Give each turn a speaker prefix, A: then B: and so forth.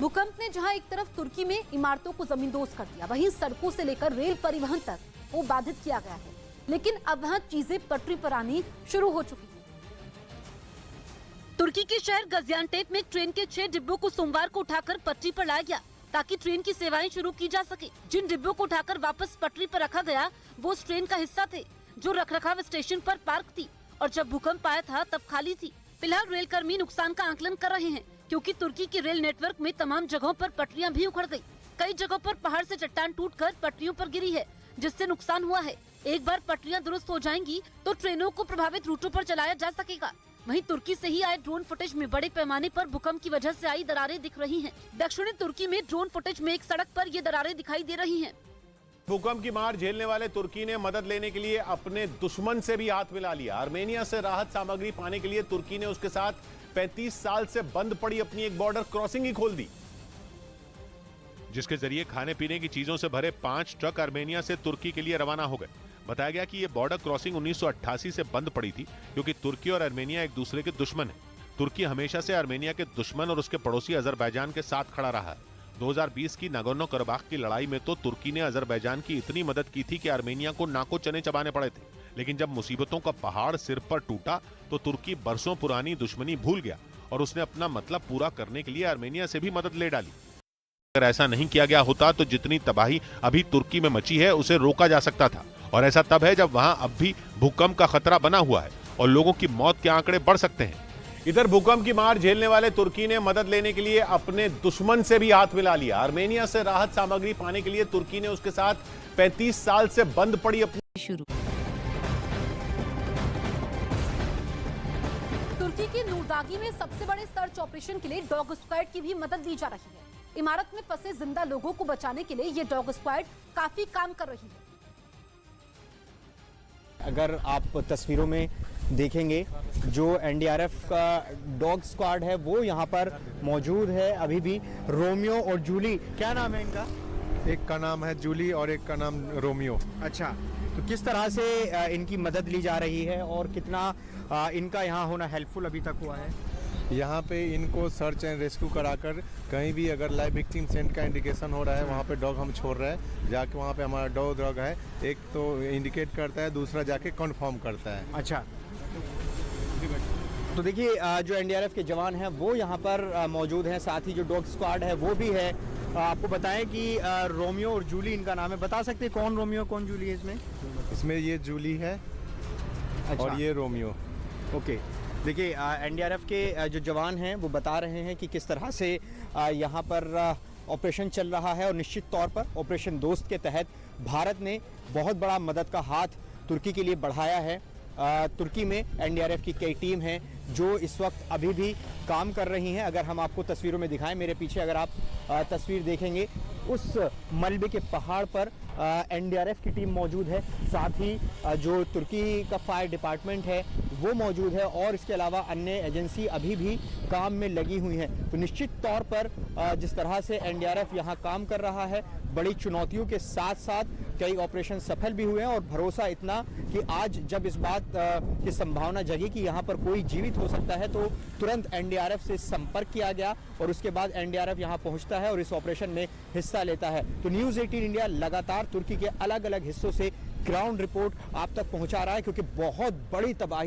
A: भूकंप ने जहां एक तरफ तुर्की में इमारतों को जमींदोज कर दिया, वहीं सड़कों से लेकर रेल परिवहन तक वो बाधित किया गया है। लेकिन अब वहां चीजें पटरी पर आनी शुरू हो चुकी हैं। तुर्की के शहर गाजियान्टेप में ट्रेन के 6 डिब्बों को सोमवार को उठाकर पटरी पर लाया गया ताकि ट्रेन की सेवाएं शुरू की जा सके। जिन डिब्बों को उठाकर वापस पटरी पर रखा गया वो उस ट्रेन का हिस्सा थे जो रखरखाव स्टेशन पर पार्क थी और जब भूकंप आया था तब खाली थी। फिलहाल रेल कर्मी नुकसान का आकलन कर रहे हैं क्योंकि तुर्की के रेल नेटवर्क में तमाम जगहों पर पटरियां भी उखड़ गई। कई जगहों पर पहाड़ से चट्टान टूटकर पटरियों पर गिरी है जिससे नुकसान हुआ है। एक बार पटरियां दुरुस्त हो जाएंगी तो ट्रेनों को प्रभावित रूटों पर चलाया जा सकेगा। वहीं तुर्की से ही आए ड्रोन फुटेज में बड़े पैमाने पर भूकंप की वजह से आई दरारें दिख रही हैं। दक्षिणी तुर्की में ड्रोन फुटेज में एक सड़क पर ये दरारें दिखाई दे रही हैं।
B: भूकंप की मार झेलने वाले तुर्की ने मदद लेने के लिए अपने दुश्मन से भी हाथ मिला लिया। आर्मेनिया से राहत सामग्री पाने के लिए तुर्की ने उसके साथ 35 साल से बंद पड़ी अपनी एक बॉर्डर क्रॉसिंग ही खोल दी,
C: जिसके जरिए खाने पीने की चीजों से भरे 5 ट्रक आर्मेनिया से तुर्की के लिए रवाना हो गए। बताया गया कि यह बॉर्डर क्रॉसिंग 1988 से बंद पड़ी थी क्योंकि तुर्की और आर्मेनिया एक दूसरे के दुश्मन हैं। तुर्की हमेशा से आर्मेनिया के दुश्मन और उसके पड़ोसी अजरबैजान के साथ खड़ा रहा है। 2020 की नागोर्नो कराबाख की लड़ाई में तो तुर्की ने अजरबैजान की इतनी मदद की थी कि आर्मेनिया को नाको चने चबाने पड़े थे। लेकिन जब मुसीबतों का पहाड़ सिर पर टूटा तो तुर्की बरसों पुरानी दुश्मनी भूल गया और उसने अपना मतलब पूरा करने के लिए आर्मेनिया से भी मदद ले डाली। अगर ऐसा नहीं किया गया होता तो जितनी तबाही अभी तुर्की में मची है उसे रोका जा सकता था, और ऐसा तब है जब वहां अब भी भूकंप का खतरा बना हुआ है और लोगों की मौत के आंकड़े बढ़ सकते हैं।
B: इधर भूकंप की मार झेलने वाले तुर्की ने मदद लेने के लिए अपने दुश्मन से भी हाथ मिला लिया। आर्मेनिया से राहत सामग्री पाने के लिए तुर्की ने उसके साथ 35 साल से बंद पड़ी अपनी
A: शुरू। तुर्की के नूरदागी में सबसे बड़े सर्च ऑपरेशन के लिए डॉग स्क्वाड की भी मदद ली जा रही है। इमारत में फंसे जिंदा लोगों को बचाने के लिए ये डॉग स्क्वाड काफी काम कर रही है।
D: अगर आप तस्वीरों में देखेंगे जो एनडीआरएफ का डॉग स्क्वाड है वो यहाँ पर मौजूद है अभी भी। रोमियो और जूली, क्या नाम है इनका?
E: एक का नाम है जूली और एक का नाम रोमियो।
D: अच्छा, तो किस तरह से इनकी मदद ली जा रही है और कितना इनका यहाँ होना हेल्पफुल अभी तक हुआ है?
E: यहाँ पे इनको सर्च एंड रेस्क्यू कराकर कहीं भी अगर लाइव विक्टिम सेंट का इंडिकेशन हो रहा है वहाँ पे डॉग हम छोड़ रहे हैं। जाके वहाँ पे हमारा डॉग है, एक तो इंडिकेट करता है, दूसरा जाके कंफर्म करता है।
D: अच्छा, तो देखिए जो एनडीआरएफ के जवान हैं वो यहाँ पर मौजूद हैं, साथ ही जो डॉग स्क्वाड है वो भी है। आपको बताएं कि रोमियो और जूली इनका नाम है। बता सकते हैं कौन रोमियो कौन जूली है इसमें?
E: इसमें ये जूली है। अच्छा। और ये रोमियो।
D: ओके, देखिए एनडीआरएफ के जो जवान हैं वो बता रहे हैं कि किस तरह से यहाँ पर ऑपरेशन चल रहा है और निश्चित तौर पर ऑपरेशन दोस्त के तहत भारत ने बहुत बड़ा मदद का हाथ तुर्की के लिए बढ़ाया है। तुर्की में एनडीआरएफ की कई टीम हैं जो इस वक्त अभी भी काम कर रही हैं। अगर हम आपको तस्वीरों में दिखाएं, मेरे पीछे अगर आप तस्वीर देखेंगे उस मलबे के पहाड़ पर एनडीआरएफ की टीम मौजूद है, साथ ही जो तुर्की का फायर डिपार्टमेंट है वो मौजूद है और इसके अलावा अन्य एजेंसी अभी भी काम में लगी हुई हैं। तो निश्चित तौर पर जिस तरह से एनडीआरएफ यहाँ काम कर रहा है, बड़ी चुनौतियों के साथ साथ कई ऑपरेशन सफल भी हुए हैं और भरोसा इतना कि आज जब इस बात की संभावना जगी कि यहाँ पर कोई जीवित हो सकता है तो तुरंत एनडीआरएफ से संपर्क किया गया और उसके बाद एनडीआरएफ यहाँ पहुँचता है और इस ऑपरेशन में हिस्सा लेता है। तो न्यूज़ 18 इंडिया लगातार तुर्की के अलग अलग हिस्सों से ग्राउंड रिपोर्ट आप तक पहुँचा रहा है क्योंकि बहुत बड़ी तबाही